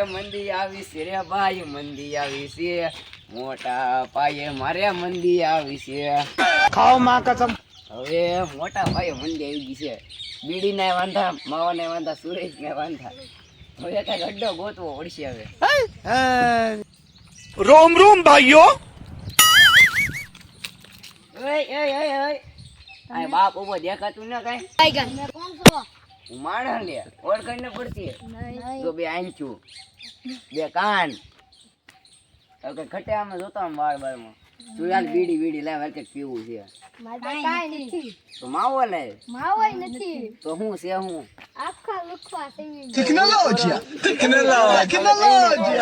મંદી આવી છે રે ભાઈ, મંદી આવી છે મોટા પાયે, મારે મંદી આવી છે. ખાઓ માં કસમ. હવે મોટા પાયે મંદી આવી ગઈ છે. બીડી ને વાંધા, માવા ને વાંધા, સુરેશ ને વાંધા. હવે કઈ અડ્ડો ગોતવો પડશે હવે. રોમ રોમ ભાઈઓ. આ બાપ ઉભો દેખાતું ને કઈ. કોણ છો? હું માણસ લે ઓળખાણ ને પડતી. જો બે આંચું, બે કાન, હવે કઈ ખટે આમાં જોતા બાર બાર માં. સુયાલ બીડી બીડી લાવ કે પીવું છે. કાઈ નથી. તો માવો લે. માવાય નથી. તો હું છે હું આખા લુખવા સેવી. Technology technology.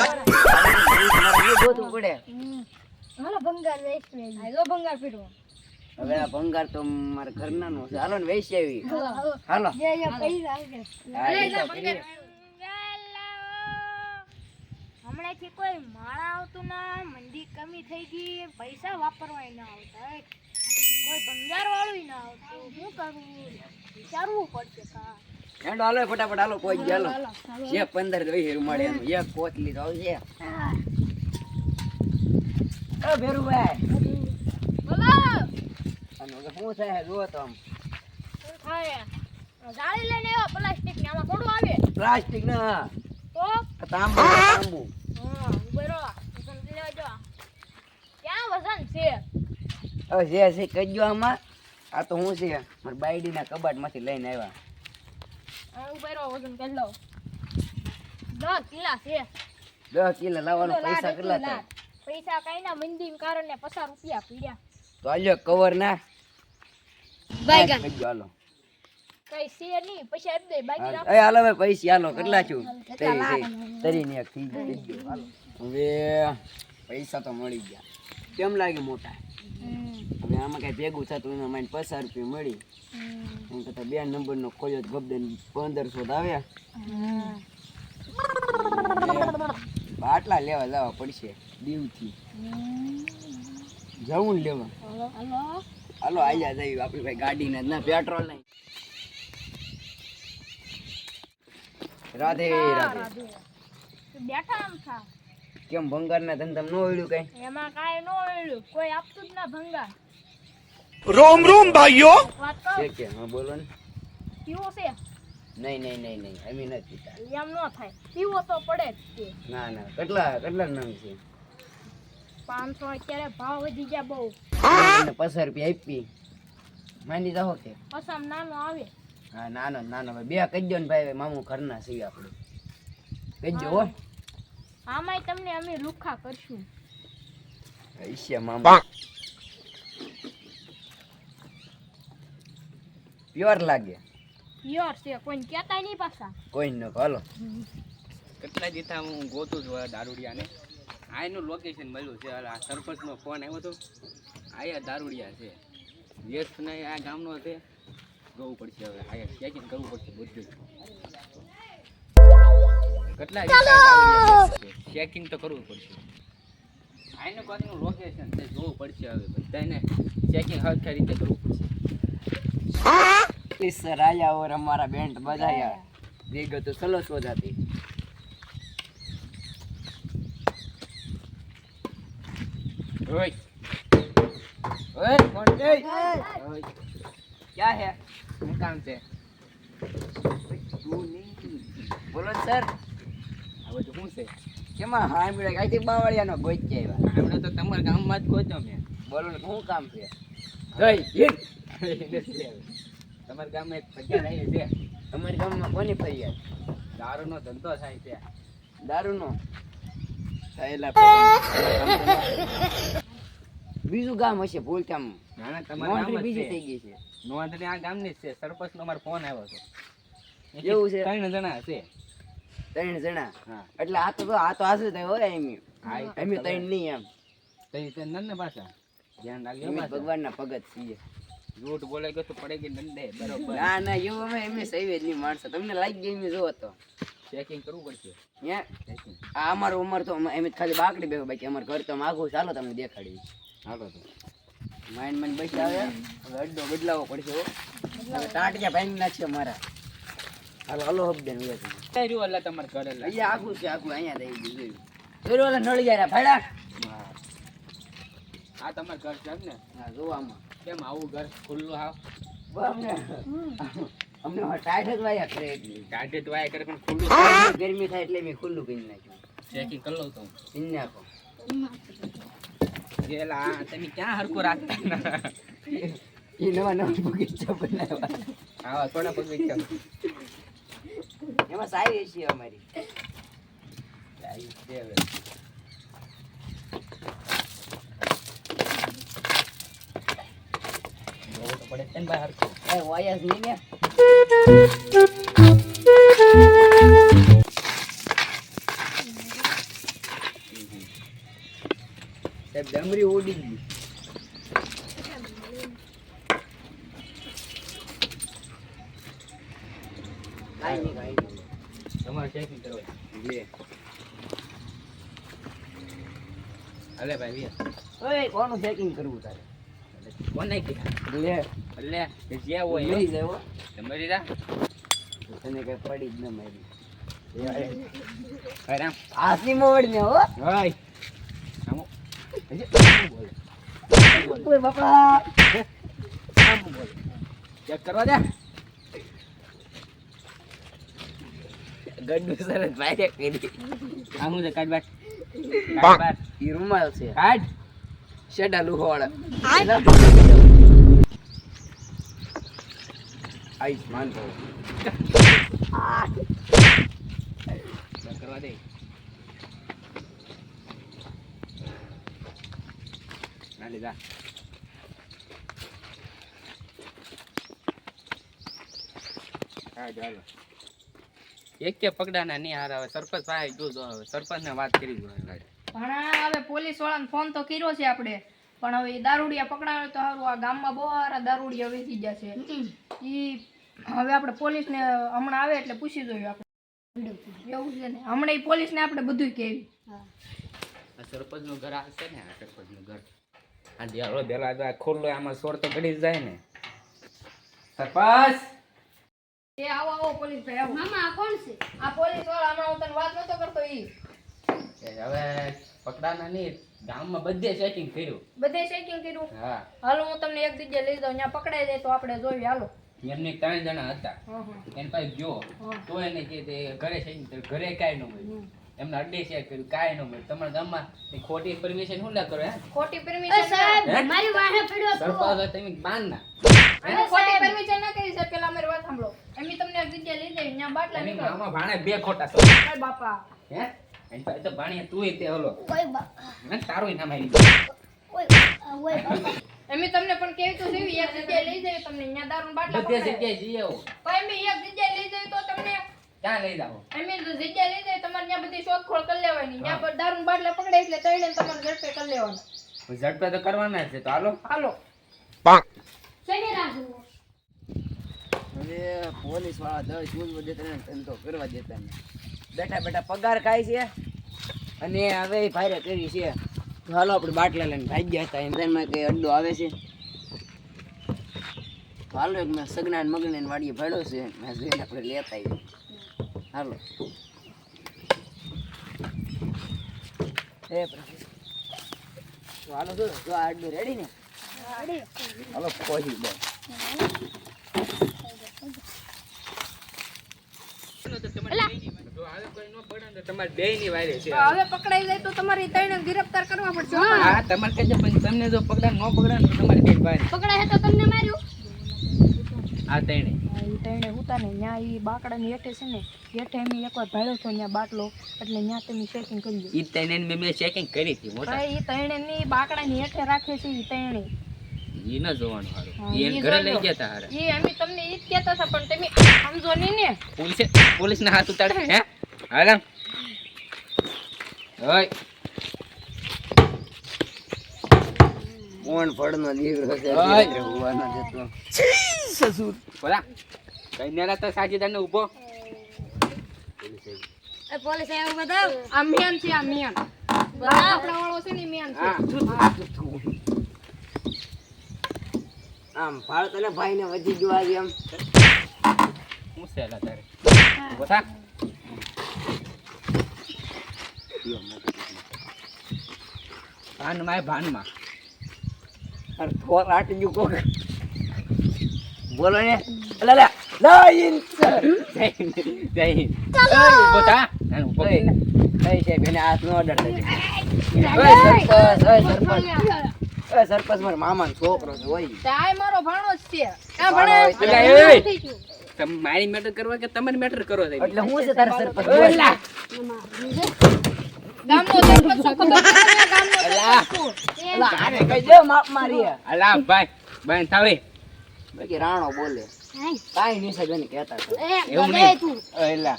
ગોતવું પડે. હાલો ભંગાર વેચ લે. હાલો ભંગાર પીડો. હવે આ ભંગાર તો મારા ઘરના નો છે. હાલો ને વેચી આવી. હાલો હાલો જે પૈસા આવશે. હા, એ તો કરી. હમણાંથી કોઈ માળા આવતું ના, મંદી કમી થઈ ગઈ, પૈસા વાપરવાય ના આવતા, કોઈ ભંગાર વાળું ના આવતું. શું કરવું? વિચારવું પડશે. હેંડો હાલો ફટાફટ હાલો કોઈ જ હાલો. છે 15 20 મળે એનું એક કોથલી તો આવશે. ઓ ભેરુભાઈ બોલો અને હવે શું થાય જુઓ તો આમ શું થાય? જાળી લઈને આવ્યો પ્લાસ્ટિક ને, આમાં થોડું આવે પ્લાસ્ટિક ના તો તાંબુ તાંબુ. હા ઉભો રહો, સમજી લેજો ક્યાં વજન છે. હવે જે છે કહેજો આમાં. આ તો હું છે મારા બાયડી ના કબાટ માંથી લઈને આવ્યા. ઉભો રહો, વજન કરી લો. 10 કિલા છે. 10 કિલો લાવવાનો પૈસા કેટલા થાય? પૈસા કઈ ના, મંદી કારણે 50 રૂપિયા પીડ્યા. તો આલ્યો કવર ના બાયગન. કહેજો હાલો. કઈ છે નહીં, પૈસા આપી દે, બાકી રાખો. એ હાલો ભાઈ પૈસા હાલો કેટલા છું? તરીને એક થઈ ગયું. હાલો હવે પૈસા તો મળી ગયા. કેમ લાગે મોટા? હવે આમાં કઈ ભેગું થતું એમાં મને 50 રૂપિયા મળી. એમ કરતા 2 નંબરનો ખોલ્યો તો ગબડે 1500 આવ્યા. આટલા લેવા જવા પડશે દીવથી. જવું ને લેવા. હાલો હાલો આયા જઈએ આપણી ભાઈ ગાડી ને ના પેટ્રોલ નહીં. રાધે રાધે. બેઠા આમ થા, કેમ ભંગાર ના ધંધા નો ઓળ્યું કઈ? એમાં કાંઈ ન ઓળ્યું, કોઈ આપતું જ ના ભંગાર. રોમ રોમ ભાઈઓ. વાત કહું, કે હા બોલો ને. પીવો છે નહીં નહીં નહીં નહીં અમે નથી પીતા. એમ ન થાય, પીવો તો પડે જ છે. ના ના કેટલા કેટલા નંગ છે? 500 અત્યારે ભાવ વધી ગયા બહુ. એને 50 રૂપિયા આપી માંડી જાઓ કે? પસામ નાનો આવે. હા નાનો નાનો ભાઈ બે કહેજો ને ભાઈ મામું ઘરના છીએ આપણે. કહેજો હો. આમાંય તમને અમે લુખા કરશું. ઈશ્યા મામા પ્યોર લાગે. યાર છે, કોઈને કહેતા નહીં પાછા. કોઈ ન હાલો. કેટલા દીધા હું ગોતું છું આ દારૂડિયાને. આ એનું લોકેશન મળ્યું છે. આ સરપંચનો ફોન આવ્યો હતો. આયા દારૂડિયા છે, વ્યસ્ત નહીં આ ગામનો છે. જોવું પડશે હવે, આયા ચેકિંગ કરવું પડશે બધું. કેટલા ચેકિંગ તો કરવું પડશે. આનું કોઈનું લોકેશન છે, જોવું પડશે હવે બધાને ચેકિંગ હરખી રીતે કરવું પડશે. सर आया और हमारा बैंड बजाया देखो तो स्लो हो जाती. ओए ओए कौन है? ओए क्या है? क्या काम से? तू नहीं बोलो सर. હવે તો શું છે? કેમાં હા મેળે કાઈથી બાવળિયાનો ગોઈ જ આવ્યા. હમણાં તો તમારા ગામમાં જ ગોતો મેં. બોલો ને શું કામ છે? જય તમારા ગામમાં એક ફરિયાદ આવી છે. તમારા ગામમાં કોની ફરિયાદ? દારૂનો ધંધો થાય છે. દારૂનો થયેલા બીજું ગામ હશે ભૂલથી આમ ના ના તમારા ગામ બીજી જ થઈ છે. ગઈ છે. નોંધણી આ ગામની જ છે. સરપંચનો અમારો ફોન આવ્યો હતો. એવું છે? 3 જણા છે. 3 જણા? હા. એટલે આ તો આશે થાય હોય એમ. હા, એ તો અમે ખબર. 3 નહીં એમ. તે નંદ પાછા ધ્યાન રાખજો અમે પાછા. ભગવાનના ભગત છીએ. ઝૂઠ બોલે ગયો તો પડેગી નંદે બરોબર. ના ના એવું અમે એમને સહી જ નહીં માણસો. તમને લાગી ગઈ એમ જોવો તો ચેકિંગ કરવું પડશે. હે ચેકિંગ આ અમારું ઉંમર તો એમ જ ખાલી બાકડી બેહો બાકી અમારું ઘર તો માગું. ચાલો તમને દેખાડી. હાલો તો માઇન્ડ બસ આવે હવે અડ્ડો બદલાવો પડશે હો. હવે ટાટિયા ભાંગી નાખશે મારા. હાલો હાલો હબ દેન રહ્યું એટલે તમારે ઘરે લા. અહીંયા આખું છે આખું અહીંયા દઈ દીધું જોયું ઓલા નળી જાય ભાડા હા. આ તમારે ઘર છે એમ ને? હા જોવામાં કેમ આવું ઘર ખુલ્લું હાવ? અમને અમને ટાઈટ જ વાયા કરે એટલી ગાડી તો વાય કરે પણ ખુલ્લું ગરમી થાય એટલે મેં ખુલ્લું કરી નાખ્યું ચેકિંગ કરી લઉં તો કરી નાખો જેલા તમે ક્યાં હરખું રાખતા ના એ નવા નવા બગીચા બનાવ્યા આવા થોડા પગ એમાં સારી છે અમારી પડે છે ને ભાઈ હરખું. એ વાયા જ નહીં ને સાહેબ ડમરી ઉડી ગઈ કાંઈ નહીં કાંઈ નહીં તમારે ચેકિંગ કરવા લે અલે ભાઈ ઓય કોનું ચેકિંગ કરવું તારે કોને કીધા લે એટલે જે હોય લઈ જાય હો તમારી રા તને કઈ પડી જ ન મારી આરામ આસી મોડ ને હો હાય આમો ઓય બાપા ચેક કરવા દે ગડ્ડુ સરસ ભાઈ કરી આ હું છે કાઢ બાર ઈ રૂમાલ છે કાઢ શેડા લુહોવાળા આયુષ્માન ભાવ ચેક કરવા દે ના લીધા હા ચાલો એક કે પકડાના નહીં હાર હવે સરપંચ પાસે જોજો હવે સરપંચ ને વાત કરી જો ઘણા હવે પોલીસ વાળાને ફોન તો કર્યો છે આપણે પણ હવે ઈ દારૂડિયા પકડાવે તો સારું આ ગામમાં બહુ સારા દારૂડિયા વેચી જશે ઈ હવે આપણે પોલીસને હમણાં આવે એટલે પૂછી જોઈએ આપણે એવું છે ને હમણાં ઈ પોલીસને આપણે બધું કહેવી આ સરપંચ નું ઘર આ છે ને આ સરપંચ નું ઘર આ દિયાળો દેલા તો આ ખોલ્લો આમાં સોર તો ગળી જ જાય ને સરપંચ એ આવો આવો પોલીસ ભાઈ આવો મામા આ કોણ છે? આ પોલીસ વાળા હમણાં હું તને વાત નતો કરતો ઈ એ હવે પકડાના નહીં ગામમાં બધે ચેકિંગ કર્યું બધે ચેકિંગ કર્યું હા હાલો હું તમને એક જગ્યાએ લઈ જાઉં ત્યાં પકડાઈ જાય તો આપણે જોઈએ હાલો એમને 3 જણા હતા હા એને પાસે ગયો તો એને કે તે ઘરે છે ને ઘરે કાંઈ ન મળ્યું એમને અડ્ડે ચેક કર્યું કાંઈ ન મળ્યું તમારા ગામમાં એ ખોટી પરમિશન શું લા કરો હે ખોટી એ પરમિશન સાહેબ હે? મારી વાહે પડ્યો તો સરપંચ તમે બાંધ ના અમે ખોટી પરમિશન ના કરી છે પેલા અમારી વાત સાંભળો એમ તમને એક જગ્યાએ લઈ જાય ત્યાં બાટલા એની નીકળો મામા ભાણે 2 ખોટા છો અરે બાપા હે એની પાસે તો ભાણે તુંય તે હલો ઓય બા ને તારું નામ આવી ઓય બાપા એમ તમને પણ કેવી તો જેવી એક જગ્યાએ લઈ જાય તમને ત્યાં દારૂ બાટલા બધે પકડાય. જગ્યાએ જઈએ આવો પણ એમ એક જગ્યાએ લઈ જાય તો તમને ક્યાં લઈ જાઓ એમ જગ્યાએ લઈ જાય તમારે ત્યાં બધી શોધખોળ કરી લેવાની ત્યાં પર દારૂ બાટલા પકડાય એટલે તઈને તમારે ઝડપે કરી લેવાના ઝડપે તો કરવાના જ છે તો હાલો હાલો શેને રાખો હવે પોલીસ વાળા 10 ઉલવો દેતા ને ધંધો કરવા દેતા ને બેઠા બેઠા પગાર ખાય છે અને હવે ભાઈરે કરી છે તો હાલો આપણે બાટલા લઈને ભાઈ ગયા હતા એમાં કઈ અડ્ડો આવે છે તો હાલો એક મેં સગના ને મગને ને વાડીએ ભાડ્યો છે મેં જોઈને આપણે લેતા આવીએ હાલો એ પ્રભુ. તો હાલો જો આ અડ્ડો રેડી ને હાલો પહોંચી દો તમારે બે ની વારે છે હવે પકડાઈ જાય તો તમારે તઈને ગિરફતાર કરવા પડશે હો. હા તમારે કહેજો પણ તમને જો પકડા ન પકડા ને તમારે બે ભાઈ પકડાય તો તમને માર્યું આ તઈને ઈ તઈને ઉતા ને ન્યા ઈ બાકડાની હેઠે છે ને હેઠે એમ એકવાર ભાડ્યો તો ન્યા બાટલો એટલે ન્યા તમે ચેકિંગ કરી લો ઈ તઈને મેં ચેકિંગ કરી હતી મોટા ભાઈ ઈ તઈને ની બાકડાની હેઠે રાખે છે ઈ તઈને ઈ ન જોવાનું હારું હા, ઈ ઈ એને ઘરે જોઈ લઈ લો. ગયા તા હારા ઈ અમે તમને ઈ જ કહેતા હતા પણ તમે સમજો નહીં ને પોલીસ ના હાથ ઉતાડે હે હાલા ઓય કોણ ફળનો દીકરો છે ઓય. દીકરો હોવાનો જતો સસુર બોલા કઈ નેલા તો સાજીદાર ને ઊભો એ પોલીસ આવ્યો બતાવ આ મિયાન છે આ મિયાન આપણા વાળો છે ને ઈ મિયાન છે હા આમ ફાળ તને ભાઈ ને વધી ગયો આજે આમ હું સેલા તારે ઊભો થા પીવા માટે ભાનમાં ભાનમાં અરે થોર આટી ગયું કોક બોલો ને અલા લા જય સર જય હિન્દ જય હિન્દ બોતા નાનું પકડી ને કઈ છે બેને હાથ નો ઓર્ડર થઈ સરપંચ મારા મામાનો છોકરો છે હોય તે આય મારો ભાણો જ છે આ ભણે એટલે એ તમે મારી મેટર કરવા કે તમારી મેટર કરો છે એટલે હું છે તારા સરપંચ ઓલા ગામનો સરપંચ શું ખબર છે ગામનો અલા અલા આને કઈ દે માપ મારી અલા ભાઈ બેન થાવે બાકી રાણો બોલે કાઈ નહીં સજને કહેતા હતા એવું નહીં એલા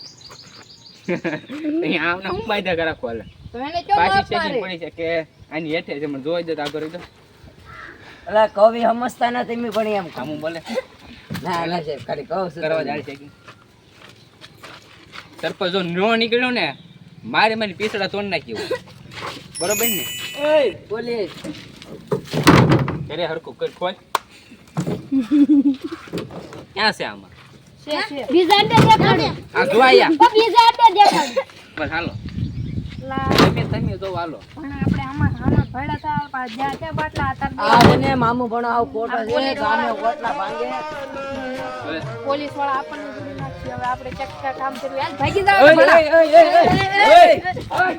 અહીં આવને હું બાયદા કરા ખોલે તો એને કેમ પાછી માફ સ્ટેશન મારે પડી છે કે આની હેઠે છે મને જોઈ દે તો આગળ તો અલા કવિ સમજતા નથી મેં પણ એમ આમ બોલે ના ના સાહેબ ખાલી કહું છું કરવા જાય છે કે સરપંચ જો નો નીકળ્યો ને મારે મારી પીસડા તોડ નાખ્યું બરોબર ને ઓય પોલીસ ઘરે હરકું કર ખોલ ક્યાં છે આમાં છે છે બીજા ને દેખાડો આ જો આયા બીજા ને દેખાડો બસ હાલો લા તમે જો હાલો પણ આપણે આમાં ભેડા થા પા જ્યાં ત્યાં બાટલા હતા આ ને મામુ પણ આવ ખોટો છે ગામે કોટલા ભાંગે હવે પોલીસ વાળા આપણને જોડી નાખશે હવે આપણે ચકચક કામ કર્યું યાર ભાગી જાવ ઓય ભલા. ઓય ઓય ઓય